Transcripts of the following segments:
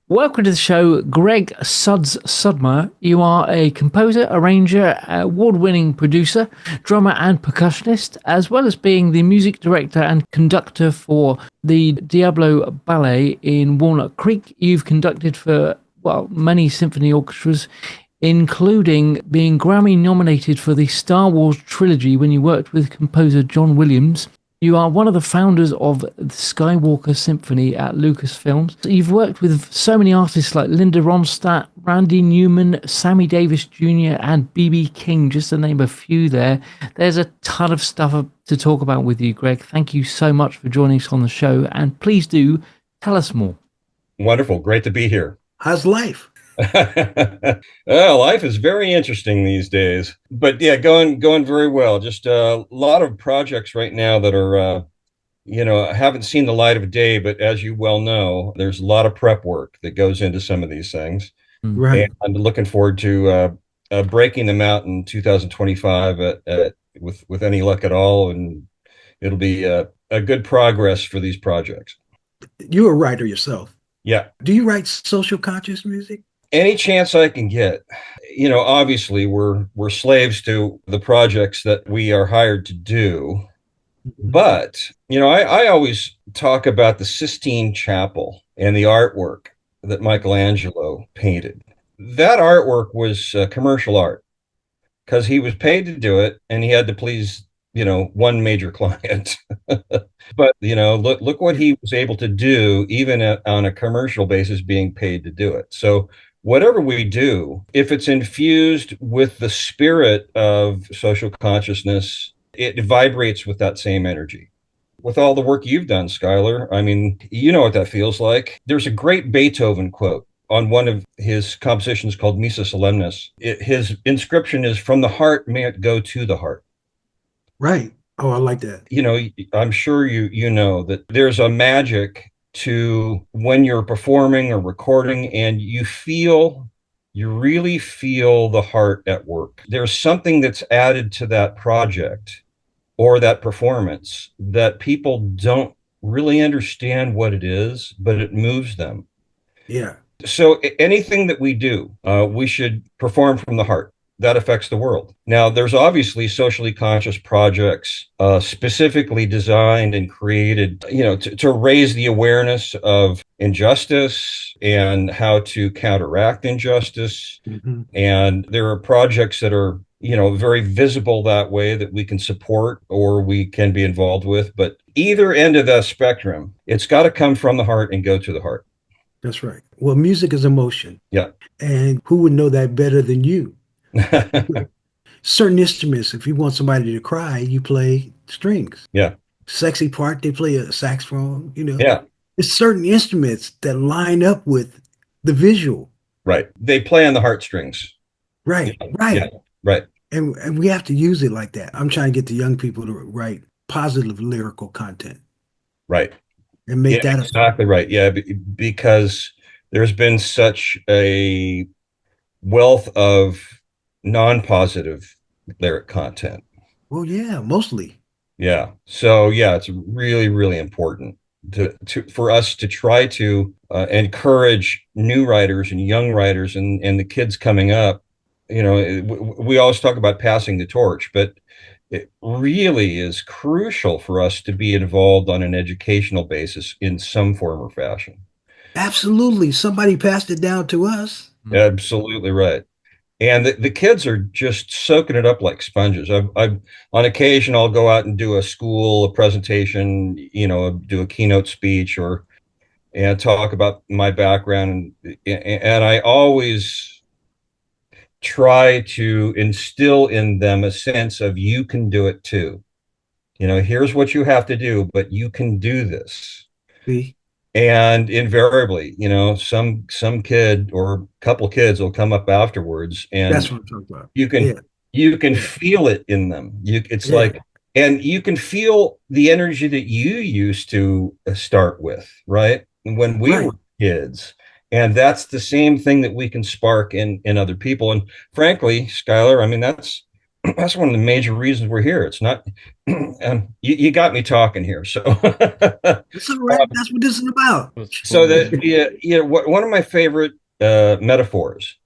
Welcome to the show, Greg Sudmeier. You are a composer, arranger, award-winning producer, drummer, and percussionist, as well as being the music director and conductor for the Diablo Ballet in Walnut Creek. You've conducted for, well, many symphony orchestras, including being Grammy-nominated for the Star Wars trilogy when you worked with composer John Williams. You are one of the founders of the Skywalker Symphony at Lucasfilms. You've worked with so many artists like Linda Ronstadt, Randy Newman, Sammy Davis Jr., and B.B. King, just to name a few there. There's a ton of stuff to talk about with you, Greg. Thank you so much for joining us on the show, and please do tell us more. Wonderful. Great to be here. How's life? Life is very interesting these days, but yeah, going very well. Just a lot of projects right now that are, haven't seen the light of day, but as you well know, there's a lot of prep work that goes into some of these things. Right. And I'm looking forward to breaking them out in 2025 with any luck at all, and it'll be a good progress for these projects. You're a writer yourself. Yeah. Do you write social conscious music? Any chance I can get. Obviously we're slaves to the projects that we are hired to do. But, I always talk about the Sistine Chapel and the artwork that Michelangelo painted. That artwork was commercial art because he was paid to do it and he had to please, one major client. But, look what he was able to do, even on a commercial basis, being paid to do it. So whatever we do, if it's infused with the spirit of social consciousness, it vibrates with that same energy. With all the work you've done, Skyler, I mean, you know what that feels like. There's a great Beethoven quote on one of his compositions called Missa Solemnis. His inscription is, "From the heart, may it go to the heart." Right. Oh, I like that. I'm sure you know that there's a magic to when you're performing or recording and you really feel the heart at work. There's something that's added to that project or that performance that people don't really understand what it is, but it moves them. Yeah. So anything that we do, we should perform from the heart. That affects the world. Now, there's obviously socially conscious projects specifically designed and created, to raise the awareness of injustice and how to counteract injustice. Mm-hmm. And there are projects that are, very visible that way that we can support or we can be involved with. But either end of the spectrum, it's got to come from the heart and go to the heart. That's right. Well, music is emotion. Yeah. And who would know that better than you? Certain instruments, if you want somebody to cry, you play strings. Yeah. Sexy part, they play a saxophone, Yeah. It's certain instruments that line up with the visual. Right. They play on the heartstrings. Right. Yeah. Right. Yeah. Right. And we have to use it like that. I'm trying to get the young people to write positive lyrical content. Right. And make that exactly right. Yeah. Because there's been such a wealth of non-positive lyric content. Well, yeah, mostly. Yeah. So yeah, it's really, really important for us to try to encourage new writers and young writers and the kids coming up. We always talk about passing the torch, but it really is crucial for us to be involved on an educational basis in some form or fashion. Absolutely. Somebody passed it down to us. Absolutely right. And the kids are just soaking it up like sponges. I've on occasion, I'll go out and do a presentation, do a keynote speech and talk about my background. And I always try to instill in them a sense of you can do it too. Here's what you have to do, but you can do this. See? And invariably, some kid or a couple kids will come up afterwards, and that's what I'm talking about. You can feel it in them. And you can feel the energy that you used to start with, right? When we were kids. And that's the same thing that we can spark in other people. And frankly, Skyler, I mean, that's that's one of the major reasons we're here. It's not, you got me talking here. So, It's all right. That's what this is about. so one of my favorite metaphors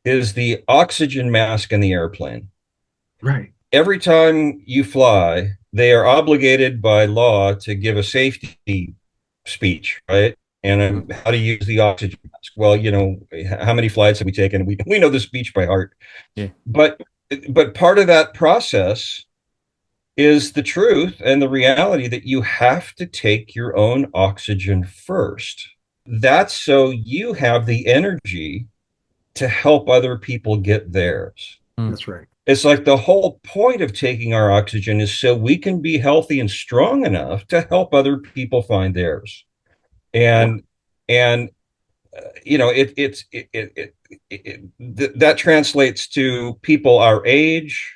is the oxygen mask in the airplane. Right. Every time you fly, they are obligated by law to give a safety speech, right? And how to use the oxygen mask. Well, how many flights have we taken? We know the speech by heart. Yeah. But part of that process is the truth and the reality that you have to take your own oxygen first. That's so you have the energy to help other people get theirs. That's right. It's like the whole point of taking our oxygen is so we can be healthy and strong enough to help other people find theirs. And that translates to people our age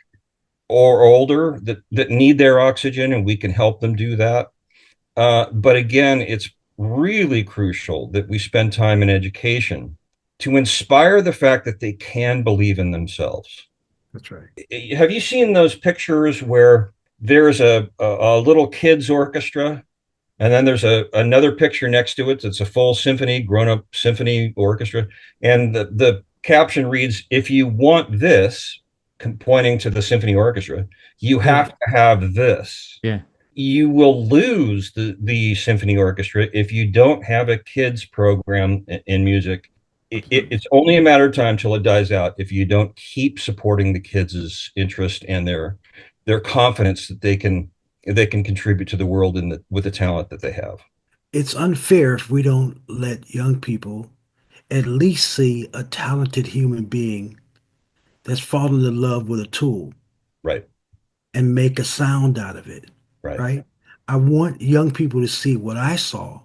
or older that need their oxygen, and we can help them do that. But again, it's really crucial that we spend time in education to inspire the fact that they can believe in themselves. That's right. Have you seen those pictures where there's a little kids orchestra, and then there's another picture next to it that's a full symphony, grown-up symphony orchestra, and the caption reads, "If you want this," pointing to the symphony orchestra, "you have to have this." Yeah. You will lose the symphony orchestra if you don't have a kids program in music. It's only a matter of time till it dies out if you don't keep supporting the kids' interest and their confidence that they can contribute to the world with the talent that they have. It's unfair if we don't let young people at least see a talented human being that's fallen in love with a tool, Right. and make a sound out of it. Right. Right. I want young people to see what I saw.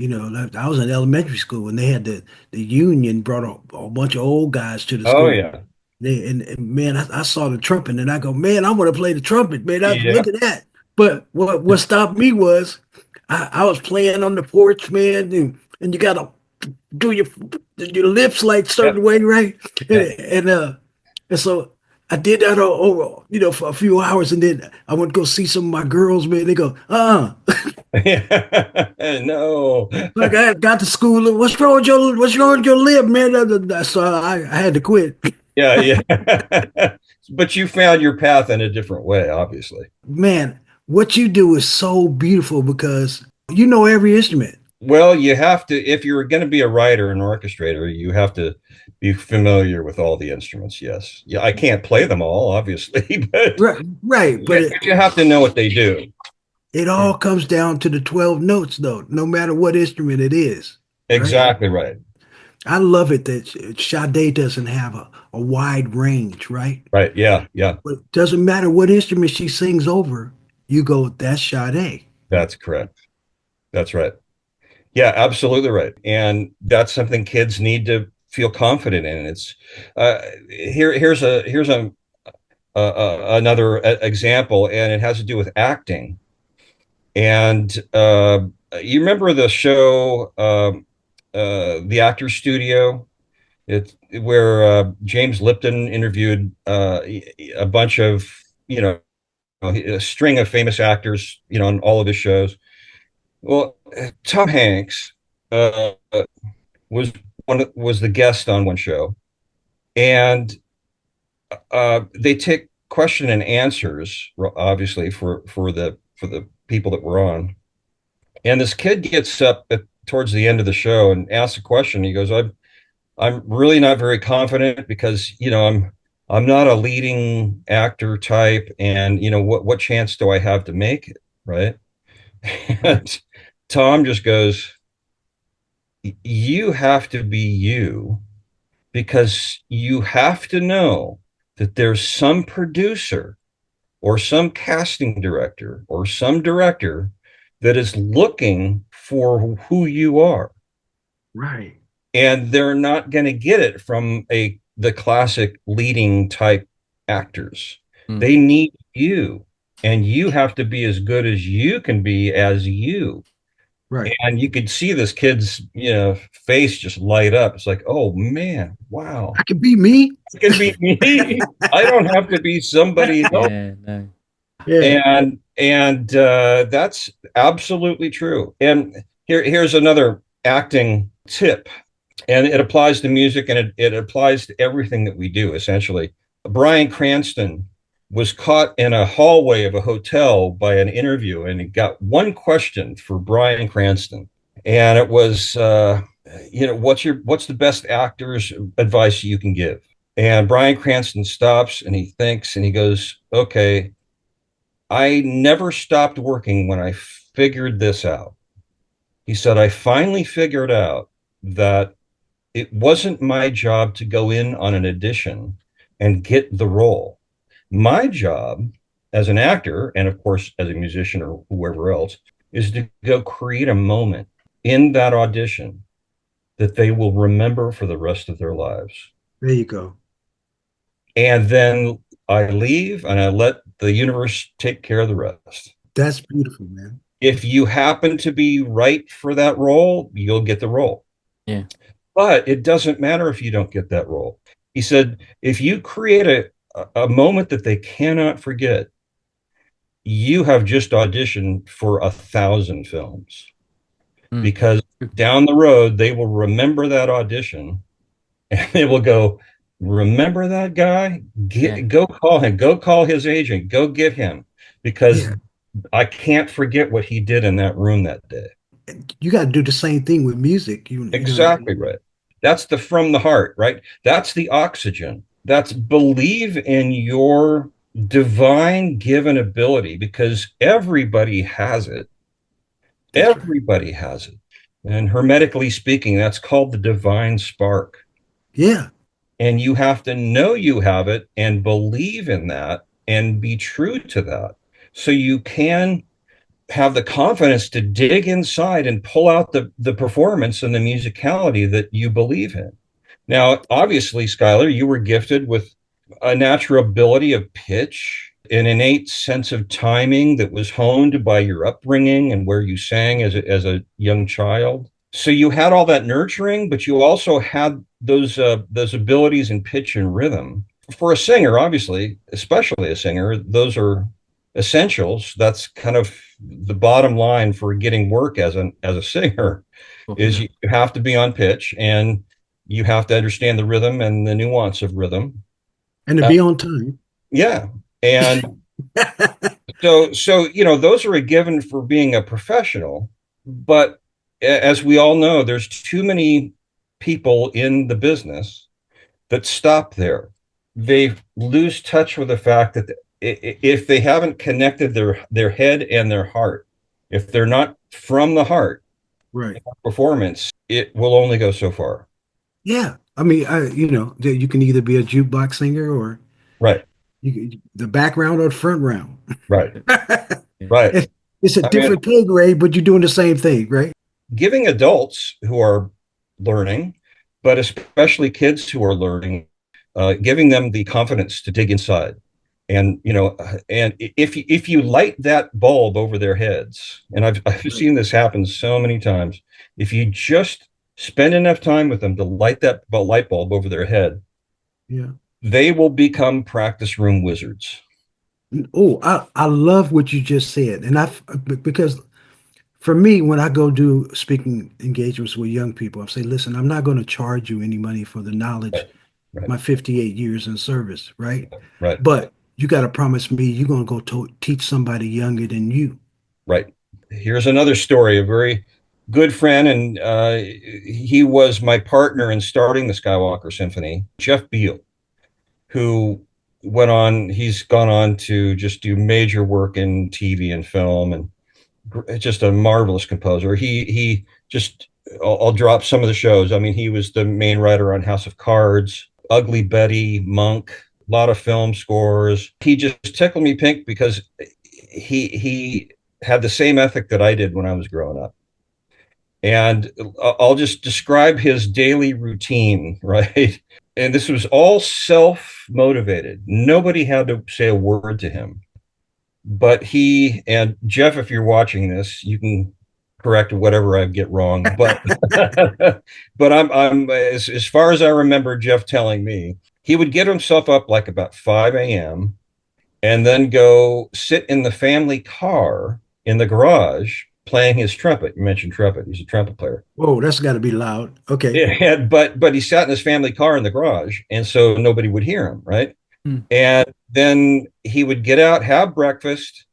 I was in elementary school and they had the union brought a bunch of old guys to the Oh school. yeah. And man, I saw the trumpet and I go, man, I want to play the trumpet, man. Yeah. Look at that. But what stopped me was I was playing on the porch, man, and you got to do your lips like certain way, right? And so I did that over, for a few hours, and then I went to go see some of my girls, man. They go, No. like I got to school. What's wrong with your lip, man? So I had to quit. Yeah. But you found your path in a different way, obviously. Man, what you do is so beautiful because you know every instrument. Well, you have to, if you're going to be a writer and orchestrator, you have to be familiar with all the instruments. Yes. Yeah, I can't play them all, obviously, but right. But you have to know what they do. It all comes down to the 12 notes, though, no matter what instrument it is. Exactly right. I love it that Sade doesn't have a wide range, right? Right. Yeah. But it doesn't matter what instrument she sings over, you go, that's Sade. That's correct. That's right. Yeah, absolutely right. And that's something kids need to feel confident in. It's here's another example, and it has to do with acting. And you remember the show, The Actors Studio? It's where James Lipton interviewed a bunch of, a string of famous actors, on all of his shows. Well, Tom Hanks was the guest on one show, and they take question and answers, obviously for the people that were on. And this kid gets up towards the end of the show and asks a question. He goes, "I'm really not very confident because I'm not a leading actor type, and what chance do I have to make it?" Right? And Tom just goes, "You have to be you, because you have to know that there's some producer or some casting director or some director that is looking for who you are." Right. And they're not going to get it from the classic leading type actors. They need you, and you have to be as good as you can be as you. Right. And you could see this kid's, face just light up. It's like, oh man, wow, I can be me. it can be me. I don't have to be somebody else. Yeah, no. Yeah. And that's absolutely true. And here's another acting tip, and it applies to music, and it applies to everything that we do, essentially. Bryan Cranston was caught in a hallway of a hotel by an interview, and he got one question for Bryan Cranston, and it was, what's the best actor's advice you can give? And Bryan Cranston stops and he thinks and he goes, okay, I never stopped working when I figured this out. He said, I finally figured out that it wasn't my job to go in on an audition and get the role. My job as an actor, and of course, as a musician or whoever else, is to go create a moment in that audition that they will remember for the rest of their lives. There you go. And then I leave and I let the universe take care of the rest. That's beautiful, man. If you happen to be right for that role, you'll get the role. Yeah. But it doesn't matter if you don't get that role. He said, if you create a moment that they cannot forget, you have just auditioned for 1,000 films. Because down the road, they will remember that audition and they will go, remember that guy? Go call him. Go call his agent. Go get him. Because I can't forget what he did in that room that day. You got to do the same thing with music. Exactly right. That's the from the heart, right? That's the oxygen. That's believe in your divine given ability, because everybody has it. Everybody has it. And hermetically speaking, that's called the divine spark. Yeah. And you have to know you have it and believe in that and be true to that. So you can have the confidence to dig inside and pull out the performance and the musicality that you believe in. Now, obviously, Skyler, you were gifted with a natural ability of pitch, an innate sense of timing that was honed by your upbringing and where you sang as a young child. So you had all that nurturing, but you also had those abilities in pitch and rhythm. For a singer, obviously, especially a singer, those are essentials. That's kind of the bottom line for getting work as a singer. Is you have to be on pitch and you have to understand the rhythm and the nuance of rhythm. And to be on time. Yeah. And so those are a given for being a professional. But as we all know, there's too many people in the business that stop there. They lose touch with the fact that if they haven't connected their head and their heart, if they're not from the heart, right, performance, it will only go so far. Yeah. I mean, you can either be a jukebox singer or right, the background or the front round. Right. Right. It's a different pay grade, but you're doing the same thing, right? Giving adults who are learning, but especially kids who are learning, giving them the confidence to dig inside. And, and if you light that bulb over their heads, and I've seen this happen so many times, if you just spend enough time with them to light that light bulb over their head, they will become practice room wizards. Oh, I love what you just said. And because for me, when I go do speaking engagements with young people, I say, listen, I'm not going to charge you any money for the knowledge, my 58 years in service, right? Right. But you got to promise me you're going to go teach somebody younger than you. Right. Here's another story. A very good friend, and he was my partner in starting the Skywalker Symphony, Jeff Beal, who he's gone on to just do major work in TV and film, and just a marvelous composer. He just, I'll drop some of the shows. I mean, he was the main writer on House of Cards, Ugly Betty, Monk, a lot of film scores. He just tickled me pink because he had the same ethic that I did when I was growing up. And I'll just describe his daily routine, right? And this was all self-motivated. Nobody had to say a word to him. But he, and Jeff, if you're watching this, you can correct whatever I get wrong. But but I'm as far as I remember Jeff telling me, he would get himself up like about 5 a.m. and then go sit in the family car in the garage playing his trumpet. You mentioned trumpet. He's a trumpet player. Whoa, that's got to be loud. Okay. Yeah, but he sat in his family car in the garage, and so nobody would hear him, right? And then he would get out, have breakfast,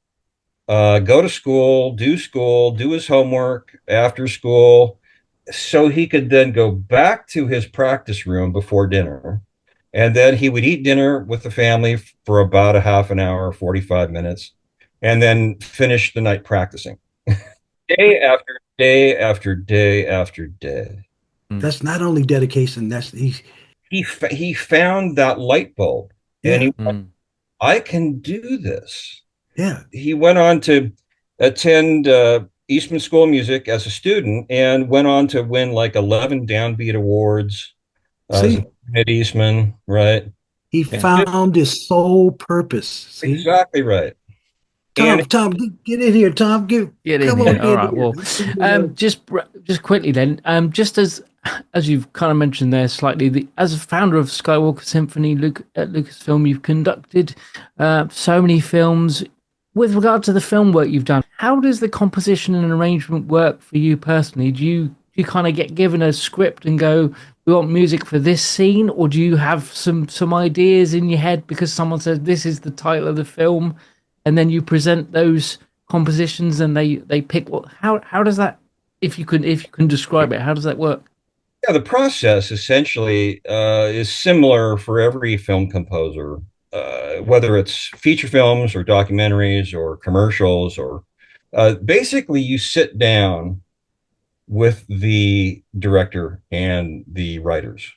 go to school, do his homework after school, so he could then go back to his practice room before dinner. And then he would eat dinner with the family for about a half an hour, 45 minutes, and then finish the night practicing. Day after day after day after day. That's not only dedication, He found that light bulb, and he went, I can do this. Yeah. He went on to attend Eastman School of Music as a student and went on to win like 11 Downbeat Awards at Eastman, right? He found his sole purpose. See? Exactly right. Tom, get in here. Tom, get in here. All right. Well, just quickly then, just as you've kind of mentioned there slightly, as a founder of Skywalker Symphony at Lucasfilm, you've conducted so many films. With regard to the film work you've done, how does the composition and arrangement work for you personally? Do you kind of get given a script and go, we want music for this scene, or do you have some ideas in your head because someone says this is the title of the film, and then you present those compositions and they pick what? How does that? If you can describe it, how does that work? Yeah, the process essentially is similar for every film composer, whether it's feature films or documentaries or commercials, or basically you sit down with the director and the writers,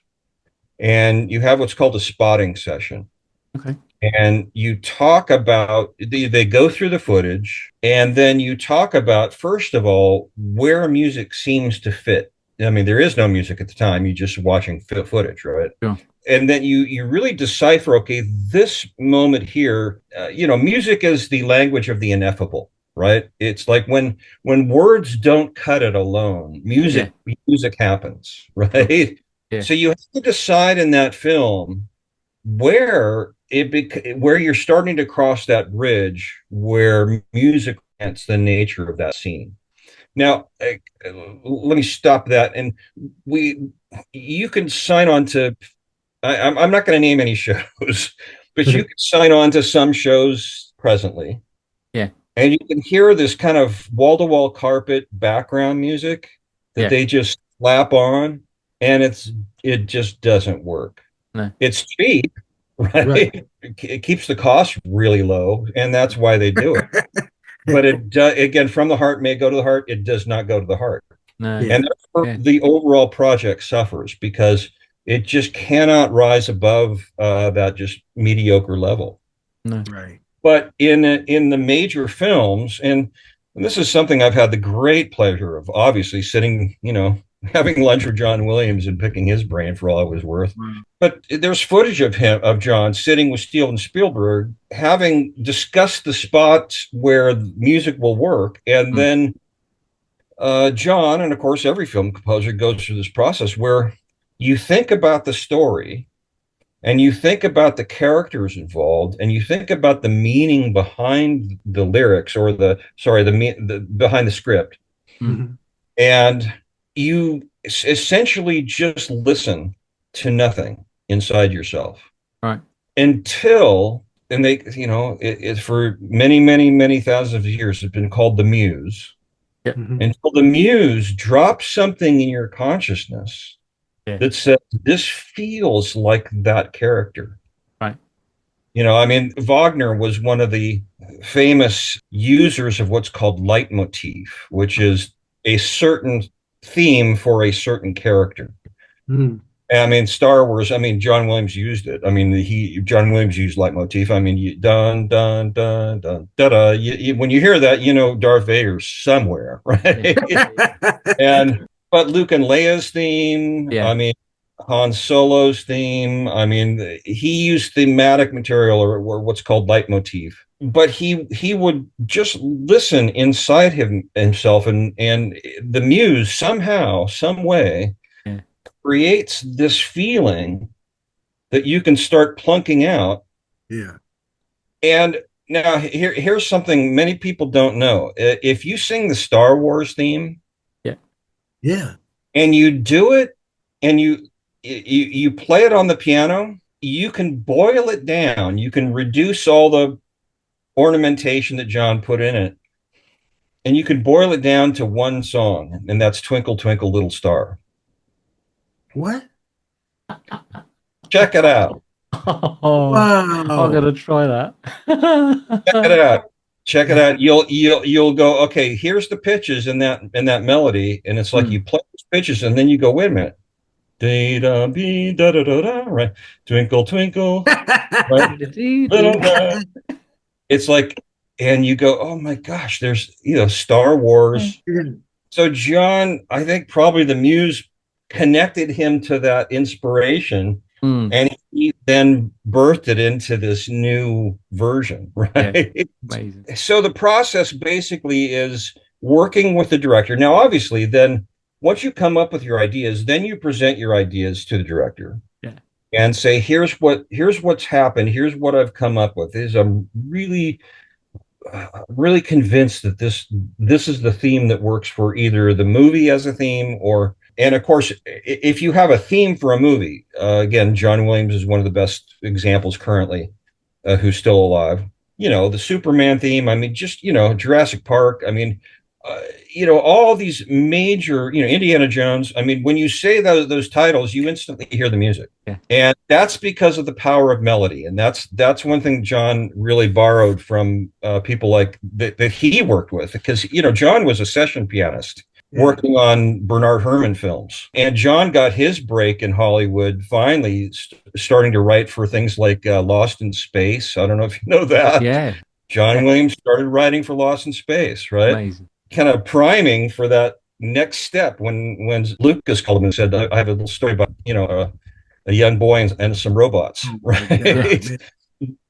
and you have what's called a spotting session. Okay. And you talk about, they go through the footage, and then you talk about, first of all, where music seems to fit. I mean, there is no music at the time. You're just watching footage, right? Yeah. And then you really decipher, okay, this moment here, music is the language of the ineffable, right? It's like when words don't cut it alone, music happens, right? Yeah. So you have to decide in that film where you're starting to cross that bridge where music represents the nature of that scene. Now, let me stop that. And you can sign on to, I'm not going to name any shows, but you can sign on to some shows presently. Yeah. And you can hear this kind of wall-to-wall carpet background music that they just slap on, and it just doesn't work. No. It's cheap. Right. It keeps the cost really low, and that's why they do it. But again, from the heart may go to the heart. It does not go to the heart. No. And therefore, the overall project suffers because it just cannot rise above that just mediocre level. No. Right. But in the major films, and this is something I've had the great pleasure of, obviously sitting, having lunch with John Williams and picking his brain for all it was worth. But there's footage of John sitting with Steven Spielberg, having discussed the spots where music will work. And then John, and of course every film composer goes through this process where you think about the story and you think about the characters involved and you think about the meaning behind the lyrics, or the behind the script. Mm-hmm. And you essentially just listen to nothing inside yourself, right? Until, and they, it for many thousands of years, it's been called the muse. Yeah. Mm-hmm. Until the muse drops something in your consciousness that says, this feels like that character. Right. Wagner was one of the famous users of what's called leitmotif, which is a certain theme for a certain character. Star Wars, John Williams used it. John Williams used leitmotif. Dun dun dun dun da da. When you hear that, Darth Vader's somewhere, right? But Luke and Leia's theme. Han Solo's theme. I mean, he used thematic material or what's called leitmotif. But he would just listen inside himself, and the muse somehow, some way, Yeah. creates this feeling that you can start plunking out. Yeah. And now here's something many people don't know. If you sing the Star Wars theme, Yeah. Yeah. and you do it, and you play it on the piano, you can boil it down. You can reduce all the ornamentation that John put in it, and you can boil it down to one song, and that's Twinkle Twinkle Little Star. What? Check it out. Oh, I'm Wow. gonna try that. Check it out. Check it out. You'll go, okay, here's the pitches in that melody, and it's like you play those pitches, and then you go, wait a minute. Da da be da da da da, right? Twinkle twinkle, right? Little light. It's like, and you go, oh my gosh, there's Star Wars. So John, I think probably the muse connected him to that inspiration, and he then birthed it into this new version, right? Yeah. Amazing. So the process basically is working with the director. Now, obviously, then once you come up with your ideas, then you present your ideas to the director. Yeah. And say, here's what's happened. Here's what I've come up with. I'm really convinced that this is the theme that works for either the movie as a theme, and of course, if you have a theme for a movie, again, John Williams is one of the best examples currently, who's still alive. The Superman theme. I mean, just Jurassic Park. I mean, all these major, Indiana Jones. I mean, when you say those titles, you instantly hear the music. Yeah. And that's because of the power of melody. And that's one thing John really borrowed from people like that he worked with, because, John was a session pianist working on Bernard Herrmann films. And John got his break in Hollywood finally starting to write for things like Lost in Space. I don't know if you know that. Yeah. John Williams started writing for Lost in Space, right? Amazing. Kind of priming for that next step when Lucas called him and said, I have a little story about, a young boy and some robots, right?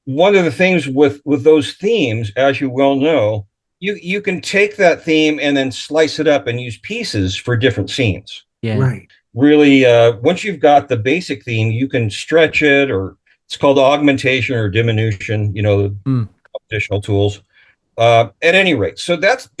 One of the things with those themes, as you well know, you can take that theme and then slice it up and use pieces for different scenes. Yeah. Right. Really, once you've got the basic theme, you can stretch it, or it's called augmentation or diminution, additional tools. At any rate, so that's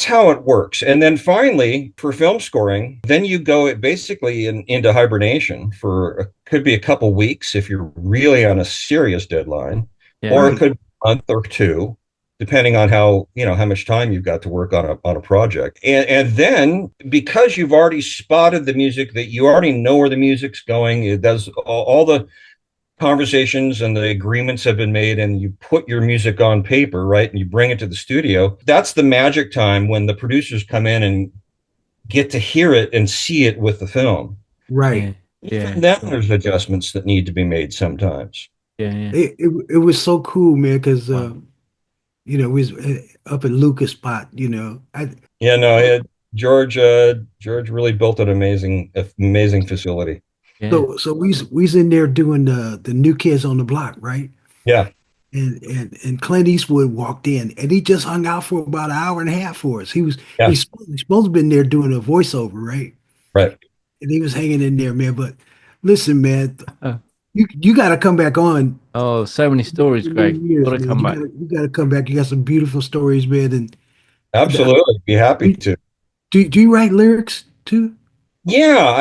how it works. And then finally, for film scoring, then you go basically into hibernation for could be a couple weeks if you're really on a serious deadline, or it could be a month or two, depending on how much time you've got to work on a project. And then, because you've already spotted the music, that you already know where the music's going, it does all the conversations and the agreements have been made, and you put your music on paper, right? And you bring it to the studio. That's the magic time when the producers come in and get to hear it and see it with the film. Right. Yeah. And then there's adjustments that need to be made sometimes. Yeah. It was so cool, man, because we was up at Lucas Pot, George really built an amazing facility. Yeah. So we's in there doing the New Kids on the Block, right? Yeah. And Clint Eastwood walked in, and he just hung out for about an hour and a half for us. He's supposed to have been there doing a voiceover, right? Right. And he was hanging in there, man. But listen, man, you got to come back on. Oh, so many stories, Greg. Gotta come back. You got to come back. You got some beautiful stories, man. And absolutely, be happy to. Do you write lyrics too? Yeah,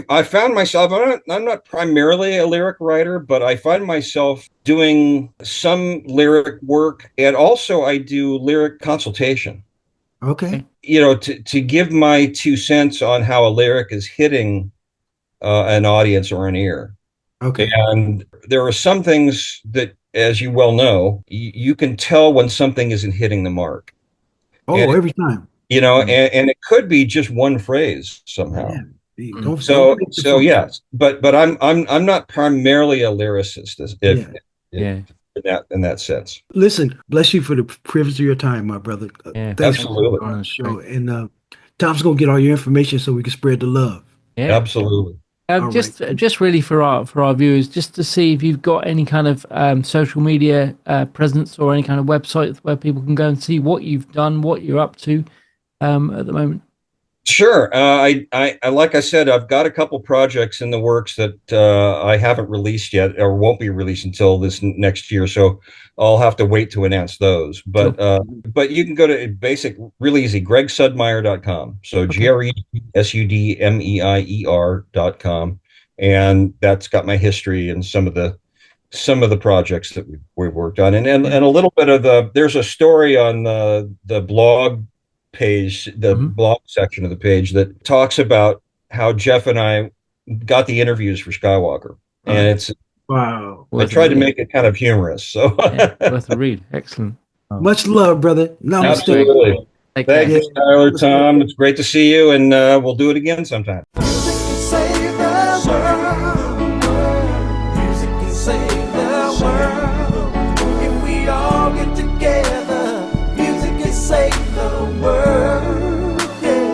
I found myself, I'm not primarily a lyric writer, but I find myself doing some lyric work, and also I do lyric consultation. Okay. To give my 2 cents on how a lyric is hitting an audience or an ear. Okay. And there are some things that, as you well know, you can tell when something isn't hitting the mark. Oh, every time. And it could be just one phrase somehow. Yeah. So yes, but I'm not primarily a lyricist, in that sense. Listen, bless you for the privilege of your time, my brother. Yeah, thanks absolutely. for on the show. And Tom's gonna get all your information so we can spread the love. Yeah, absolutely. All Just really for our viewers, just to see if you've got any kind of social media presence or any kind of website where people can go and see what you've done, what you're up to at the moment. Sure. I like I said, I've got a couple projects in the works that I haven't released yet, or won't be released until this next year. So I'll have to wait to announce those. But but you can go to really easy, gregsudmeier.com. So Okay. GRESUDMEIER.com, and that's got my history and some of the projects that we've worked on, and a little bit of there's a story on the blog page, the blog section of the page, that talks about how Jeff and I got the interviews for Skywalker. And it's wow. I tried to make it kind of humorous. So worth a read. Excellent. Much love, brother. Namaste. Absolutely. Thank you, Skyler, Tom. It's great to see you, and we'll do it again sometime. Music can save the world. Music can save the world. If we all get together, music can save the world. Yeah.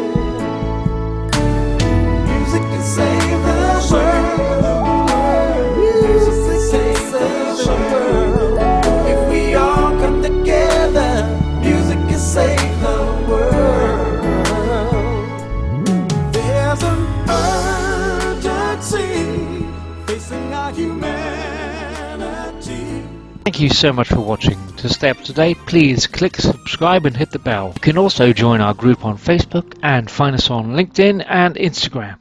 Music can save the world. Music can save the world. If we all come together, music can save the world. There's an urgency facing our humanity. Thank you so much for watching. To stay up to date, please click subscribe and hit the bell. You can also join our group on Facebook and find us on LinkedIn and Instagram.